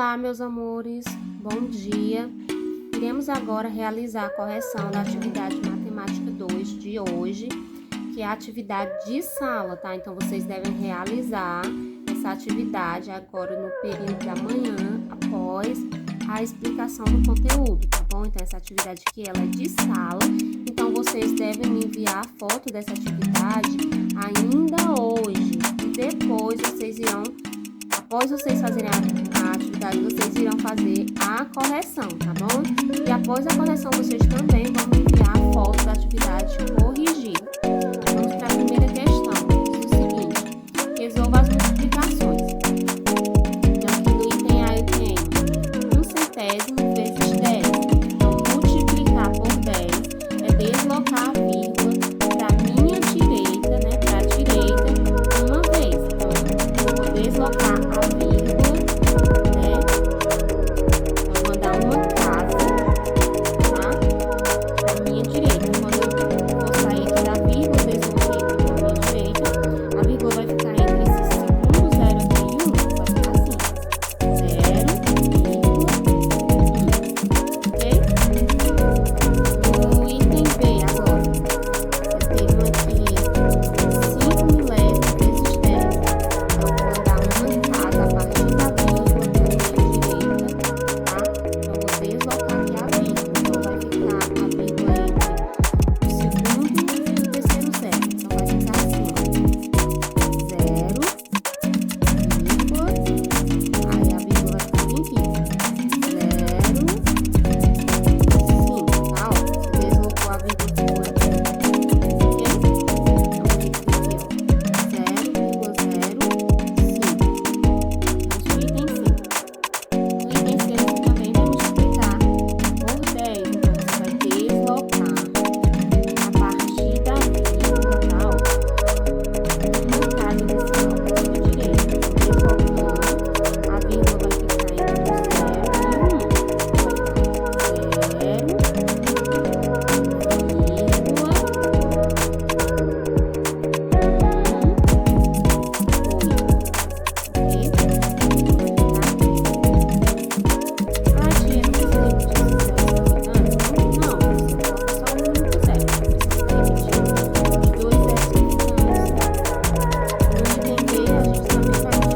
Olá, meus amores, bom dia. Iremos agora realizar a correção da atividade matemática 2 de hoje, que é a atividade de sala, tá? Então, vocês devem realizar essa atividade agora no período da manhã, após a explicação do conteúdo, tá bom? Então, essa atividade aqui, ela é de sala, então vocês devem me enviar a foto dessa atividade ainda hoje. E depois vocês irão, após vocês fazerem a atividade, vocês irão fazer a correção, tá bom? E após a correção, vocês também vão me enviar a foto da atividade corrigida. Vamos para a primeira questão. Diz o seguinte: resolva as multiplicações. Então, aqui no item A eu tenho 1/100 vezes 10. Então, multiplicar por 10 é deslocar a vírgula para a minha direita, né? Para a direita, uma vez. Então, eu vou deslocar a vírgula, né? Vou mandar uma casa, tá? Para a minha direita. Quando eu vou sair aqui da vírgula, desloquei aqui para a minha direita, a vírgula vai ficar entre esse segundo zero aqui e 1. Vai ficar assim: 0,1, ok? No item B agora, eu tenho aqui 5 milésimos vezes 10. Então, eu vou mandar uma casa a partir da vírgula para a minha direita, tá? Então, eu vou deslocar aqui a vírgula. Então, vai ficar a vírgula entre o segundo e o terceiro zero. Então, vai ficar assim, ó: 0, vírgula, aí a vírgula vai ficar bem aqui: 0, 5, tá? Ó, você deslocou a vírgula por aqui, ok? Então, fica aqui, ó: 0,05. Vamos pro item C. No item C, você também vai multiplicar por 10. Então, você vai deslocar a partir da vírgula, tá? Ó, uma casa decimal para a sua direita. Deslocando, a vírgula vai ficar entre o 0 e o 1. Vai ficar 0, vírgula, 1, 8, ok? Ah, tia, não precisa repetir esse zero, tá ficando? Não, você coloca só um único zero, não precisa repetir os dois zeros que ficam antes, tá? No item B, a gente também vai multiplicar por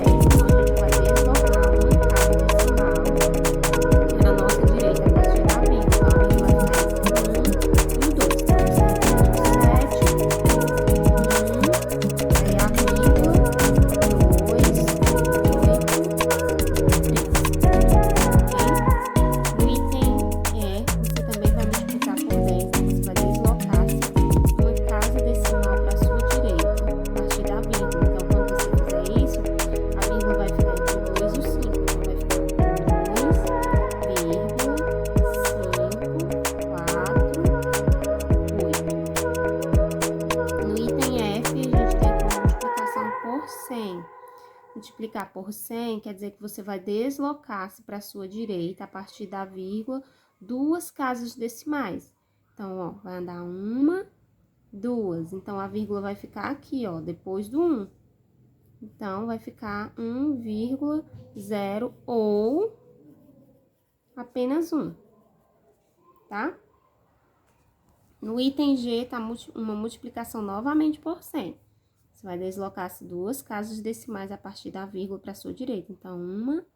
10, então a gente vai deslocar uma casa decimal para a nossa direita a partir da vírgula. Então, a vírgula vai ficar entre o 1 e o 2. Então, você repete o 7, 1, aí a vírgula, 2, 8, 3. Ok? No item E, você também vai multiplicar por 10. Então, você vai deslocar uma casa decimal para a sua direita, a partir da vírgula. Então, quando você fizer isso, a vírgula vai ficar entre o 2 e o 5. Então, vai ficar 2,548. No item F, a gente tem como multiplicação por 100. Multiplicar por 100 quer dizer que você vai deslocar-se para a sua direita, a partir da vírgula, duas casas decimais. Então, ó, vai andar uma, duas. Então, a vírgula vai ficar aqui, ó, depois do 1. Então, vai ficar 1,0 ou apenas 1, tá? No item G, tá uma multiplicação novamente por 100. Você vai deslocar-se duas casas decimais a partir da vírgula para a sua direita. Então, uma,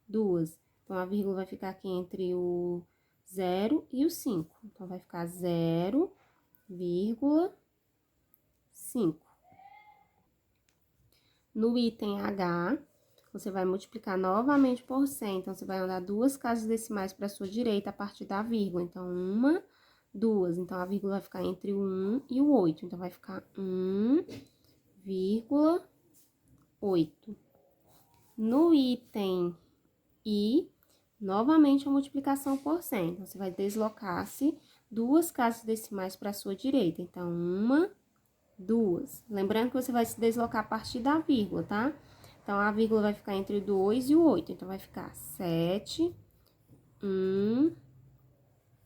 duas. Então, a vírgula vai ficar aqui entre o 0 e o 5. Então, vai ficar 0,5. No item H, você vai multiplicar novamente por 100. Então, você vai andar duas casas decimais para a sua direita a partir da vírgula. Então, uma, duas. Então, a vírgula vai ficar entre o 1 e o 8. Então, vai ficar 1,8. No item I, novamente a multiplicação por 100. Então, você vai deslocar-se duas casas decimais para a sua direita. Então, uma, duas. Lembrando que você vai se deslocar a partir da vírgula, tá? Então, a vírgula vai ficar entre o 2 e o 8. Então, vai ficar 7, 1,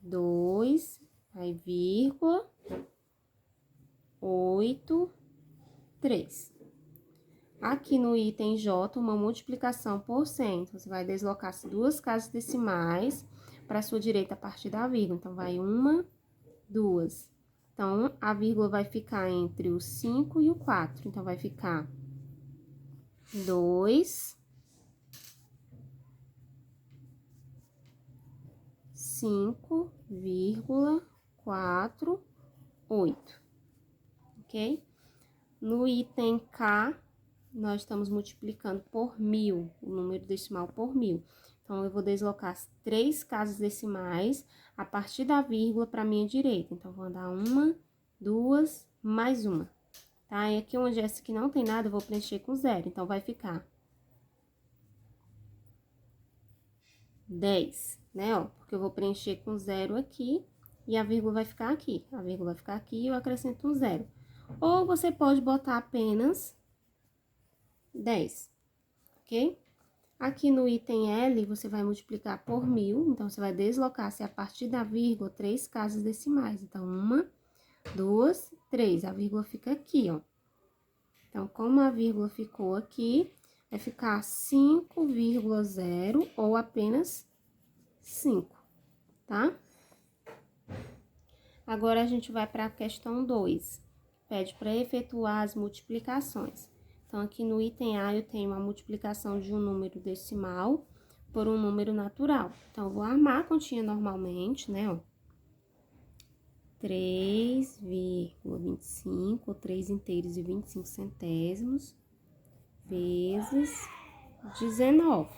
2, aí vírgula, 8, 3. Aqui no item J, uma multiplicação por 100. Então, você vai deslocar as duas casas decimais para a sua direita a partir da vírgula. Então, vai 1, 2. Então, a vírgula vai ficar entre o 5 e o 4. Então, vai ficar 2, 5,48, ok? No item K, nós estamos multiplicando por 1000, o número decimal por 1000. Então, eu vou deslocar as 3 casas decimais a partir da vírgula para a minha direita. Então, vou andar 1, 2, mais 1, tá? E aqui onde essa aqui não tem nada, eu vou preencher com 0. Então, vai ficar 10, né, ó? Porque eu vou preencher com 0 aqui e a vírgula vai ficar aqui. A vírgula vai ficar aqui e eu acrescento um 0. Ou você pode botar apenas 10, ok? Aqui no item L, você vai multiplicar por 1000, então, você vai deslocar-se a partir da vírgula 3 casas decimais. Então, 1, 2, 3, a vírgula fica aqui, ó. Então, como a vírgula ficou aqui, vai ficar 5,0 ou apenas 5, tá? Agora, a gente vai para a questão 2, pede para efetuar as multiplicações. Então, aqui no item A, eu tenho a multiplicação de um número decimal por um número natural. Então, eu vou armar a continha normalmente, né, ó. 3,25, 3 inteiros e 25 centésimos, vezes 19.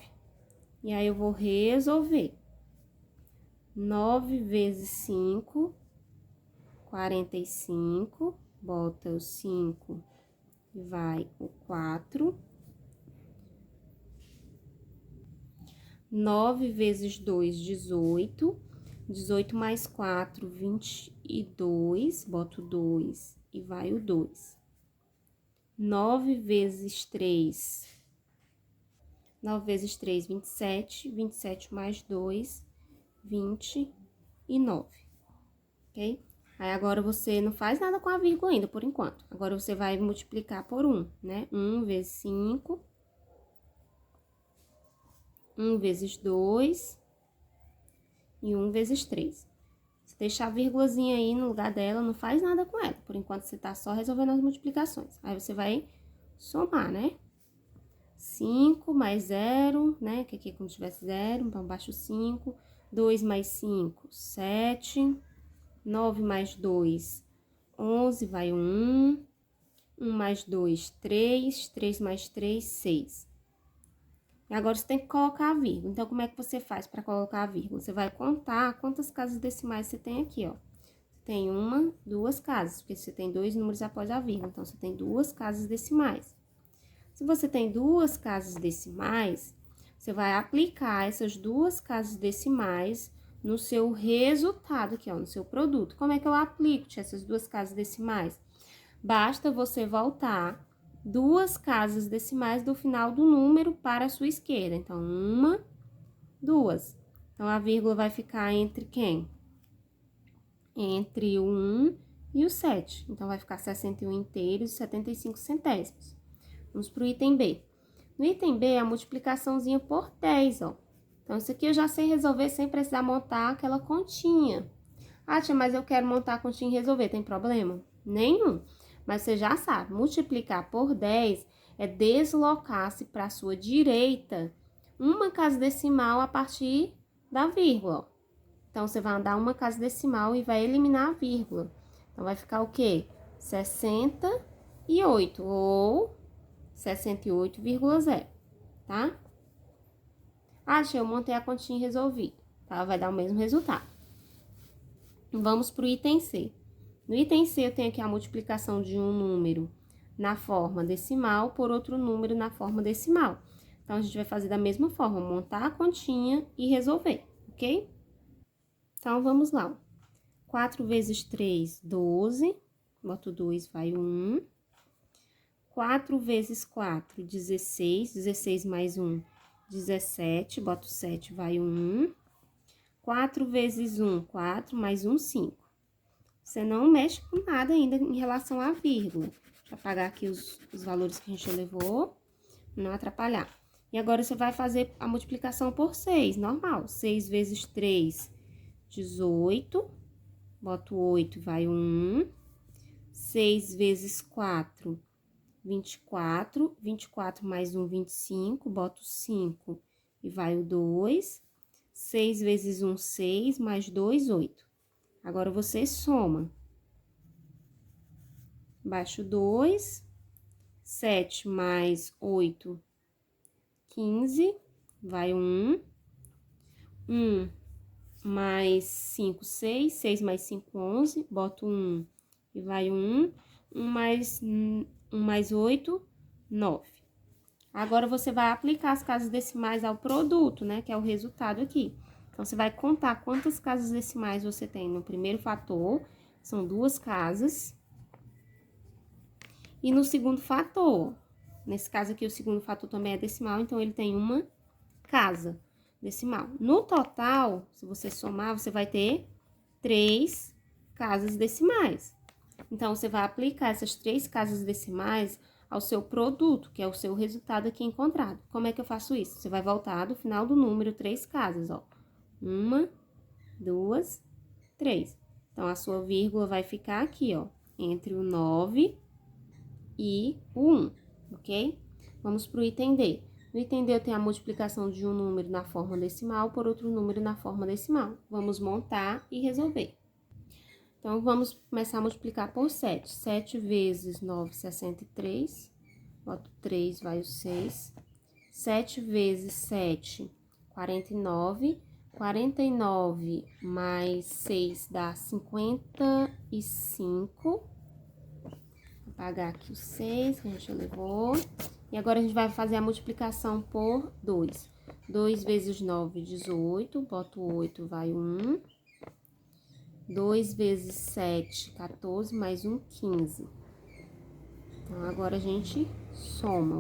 E aí, eu vou resolver. 9 vezes 5, 45, bota o 5 e vai o 4. 9 vezes 2, 18. 18 mais 4, 22, boto 2 e vai o 2. 9 vezes 3, 9 vezes 3, 27. 27 mais 2, 29, ok? Aí, agora, você não faz nada com a vírgula ainda, por enquanto. Agora, você vai multiplicar por 1, né? 1 vezes 5, 1 vezes 2 e 1 vezes 3. Se deixar a vírgulazinha aí no lugar dela, não faz nada com ela. Por enquanto, você tá só resolvendo as multiplicações. Aí, você vai somar, né? 5 mais 0, né? Que aqui é como se tivesse 0, então, baixo 5. 2 mais 5, 7. 9 mais 2, 11, vai 1. 1 mais 2, 3. 3 mais 3, 6. E agora, você tem que colocar a vírgula. Então, como é que você faz para colocar a vírgula? Você vai contar quantas casas decimais você tem aqui, ó. Tem 1, 2 casas, porque você tem 2 números após a vírgula. Então, você tem 2 casas decimais. Se você tem 2 casas decimais, você vai aplicar essas 2 casas decimais no seu resultado aqui, ó, no seu produto. Como é que eu aplico essas 2 casas decimais? Basta você voltar 2 casas decimais do final do número para a sua esquerda. Então, 1, 2. Então, a vírgula vai ficar entre quem? Entre o 1 e o 7. Então, vai ficar 61 inteiros e 75 centésimos. Vamos para o item B. No item B, a multiplicaçãozinha por 10, ó. Então, isso aqui eu já sei resolver sem precisar montar aquela continha. Ah, tia, mas eu quero montar a continha e resolver, tem problema? Nenhum. Mas você já sabe, multiplicar por 10 é deslocar-se para a sua direita uma casa decimal a partir da vírgula, ó. Então, você vai andar uma casa decimal e vai eliminar a vírgula. Então, vai ficar o quê? 68 ou 68,0, tá? Ah, tia, eu montei a continha e resolvi, tá? Vai dar o mesmo resultado. Vamos pro item C. No item C, eu tenho aqui a multiplicação de um número na forma decimal por outro número na forma decimal. Então, a gente vai fazer da mesma forma, montar a continha e resolver, ok? Então, vamos lá. 4 vezes 3, 12. Boto 2, vai 1. 4 vezes 4, 16. 16 mais 1, 17. Boto 7, vai 1. 4 vezes 1, 4. Mais 1, 5. Você não mexe com nada ainda em relação à vírgula. Deixa eu apagar aqui os valores que a gente levou. não atrapalhar. E agora, você vai fazer a multiplicação por 6, normal. 6 vezes 3, 18. Boto 8, vai 1. 6 vezes 4, 24. 24 mais 1, 25. Boto 5 e vai o 2. 6 vezes 1, 6. Mais 2, 8. Agora, você soma. Baixo 2. 7 mais 8, 15. Vai 1. 1 mais 5, 6. 6 mais 5, 11. Boto 1 e vai 1. 1 mais 8, 9. Agora, você vai aplicar as casas decimais ao produto, né? Que é o resultado aqui. Então, você vai contar quantas casas decimais você tem no primeiro fator. São 2 casas. E no segundo fator, nesse caso aqui, o segundo fator também é decimal, então ele tem uma casa decimal. No total, se você somar, você vai ter 3 casas decimais. Então, você vai aplicar essas 3 casas decimais ao seu produto, que é o seu resultado aqui encontrado. Como é que eu faço isso? Você vai voltar do final do número 3 casas, ó. 1, 2, 3. Então, a sua vírgula vai ficar aqui, ó, entre o 9 e o 1, ok? Vamos para o item D. No item D, eu tenho a multiplicação de um número na forma decimal por outro número na forma decimal. Vamos montar e resolver. Então, vamos começar a multiplicar por 7. 7 vezes 9, 63. Boto 3, vai o 6. 7 vezes 7, 49. 49 mais 6 dá 55. Apagar aqui o 6, que a gente já levou. E agora, a gente vai fazer a multiplicação por 2. 2 vezes 9, 18. Boto 8, vai 1. 2 vezes 7, 14, mais 1, 15. Então, agora a gente soma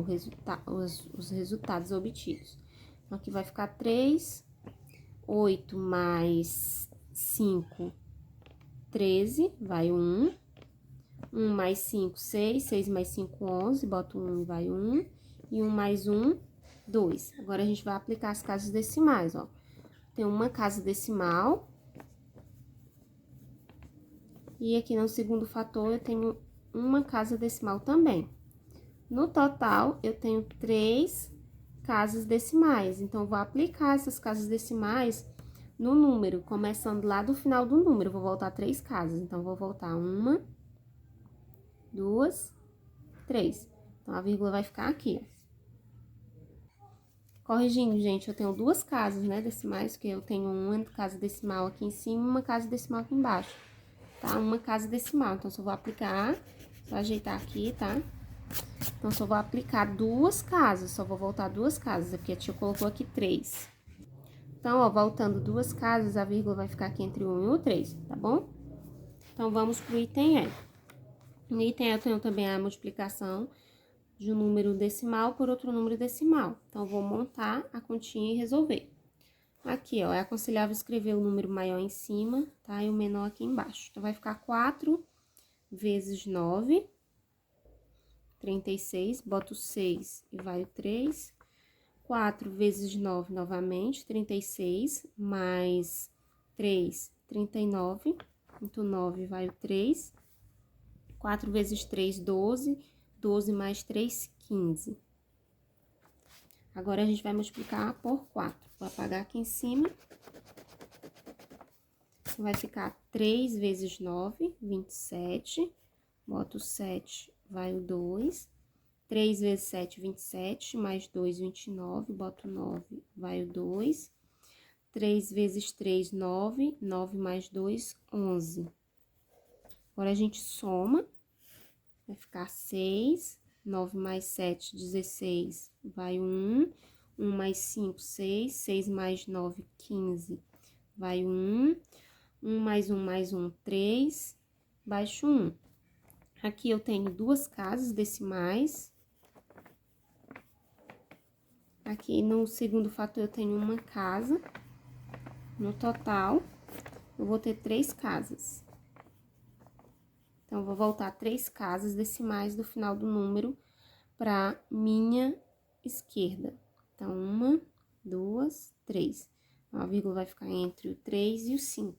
os resultados obtidos. Então, aqui vai ficar 3. 8 mais 5, 13, vai 1. 1 mais 5, 6. 6 mais 5, 11. Boto 1 e vai 1. E 1 mais 1, 2. Agora, a gente vai aplicar as casas decimais, ó. Tem uma casa decimal. E aqui no segundo fator, eu tenho uma casa decimal também. No total, eu tenho 3 casas decimais. Então, eu vou aplicar essas casas decimais no número, começando lá do final do número. Eu vou voltar 3 casas. Então, eu vou voltar 1, 2, 3. Então, a vírgula vai ficar aqui, ó. Corrigindo, gente, eu tenho 2 casas, né, decimais, porque eu tenho uma casa decimal aqui em cima e uma casa decimal aqui embaixo. Tá? Uma casa decimal. Então, só vou aplicar, só ajeitar aqui, tá? Então, só vou aplicar 2 casas, só vou voltar 2 casas, é porque a tia colocou aqui 3. Então, ó, voltando 2 casas, a vírgula vai ficar aqui entre o 1 e o 3, tá bom? Então, vamos pro item E. No item E, eu tenho também a multiplicação de um número decimal por outro número decimal. Então, eu vou montar a continha e resolver. Aqui, ó, é aconselhável escrever o número maior em cima, tá? E o menor aqui embaixo. Então, vai ficar 4 vezes 9, 36. Boto 6 e vai o 3. 4 vezes 9, novamente, 36. Mais 3, 39. Então, 9 vai o 3. 4 vezes 3, 12. 12 mais 3, 15. Agora, a gente vai multiplicar por 4. Vou apagar aqui em cima. Vai ficar 3 vezes 9, 27. Boto 7, vai o 2. 3 vezes 7, 27. Mais 2, 29. Boto 9, vai o 2. 3 vezes 3, 9. 9 mais 2, 11. Agora, a gente soma. Vai ficar 6. 9 mais 7, 16. Vai 1. 1 mais 5, 6. 6 mais 9, 15. Vai 1. 1 mais 1, 3. Baixo 1. Aqui eu tenho 2 casas decimais. Aqui no segundo fator eu tenho uma casa. No total, eu vou ter 3 casas. Então, eu vou voltar 3 casas decimais do final do número para minha esquerda. Então, 1, 2, 3. Então, a vírgula vai ficar entre o 3 e o 5.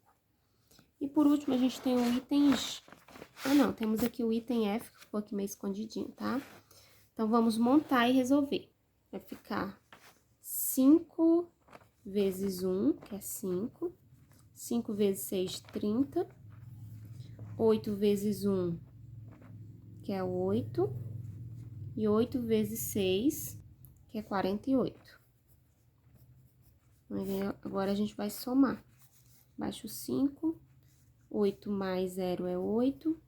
E por último, a gente tem o item G. Ah, não, temos aqui o item F, que ficou aqui meio escondidinho, tá? Então, vamos montar e resolver. Vai ficar 5 vezes 1, que é 5. 5 vezes 6, 30. 8 vezes 1, que é 8. E 8 vezes 6, que é 48. Agora, a gente vai somar. Baixo 5, 8 mais 0 é 8.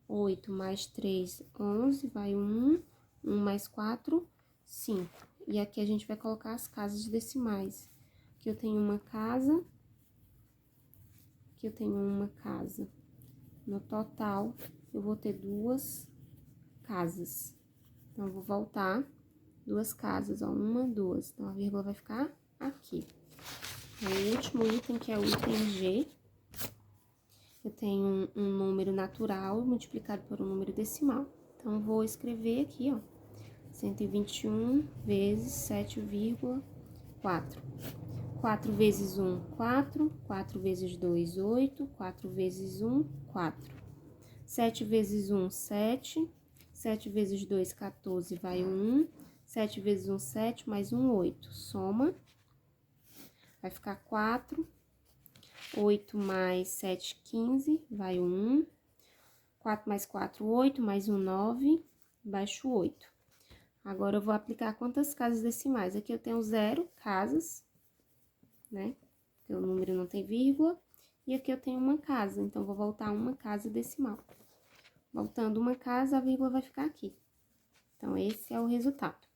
8 mais 3, 11, vai 1. 1 mais 4, 5. E aqui a gente vai colocar as casas decimais. Aqui eu tenho uma casa. Aqui eu tenho uma casa. No total, eu vou ter 2 casas. Então, eu vou voltar 2 casas, ó, 1, 2. Então, a vírgula vai ficar aqui. Aí, o último item, que é o item G. Eu tenho um número natural multiplicado por um número decimal. Então, vou escrever aqui, ó, 121 vezes 7,4. 4 vezes 1, 4. 4 vezes 2, 8. 4 vezes 1, 4. 7 vezes 1, 7. 7 vezes 2, 14, vai 1. 7 vezes 1, 7, mais 1, 8. Soma. Vai ficar 4. 8 mais 7, 15, vai 1. 4 mais 4, 8, mais 1, 9, baixo 8. Agora, eu vou aplicar quantas casas decimais? Aqui eu tenho 0 casas, né? Porque o número não tem vírgula. E aqui eu tenho uma casa, então, vou voltar uma casa decimal. Voltando uma casa, a vírgula vai ficar aqui. Então, esse é o resultado.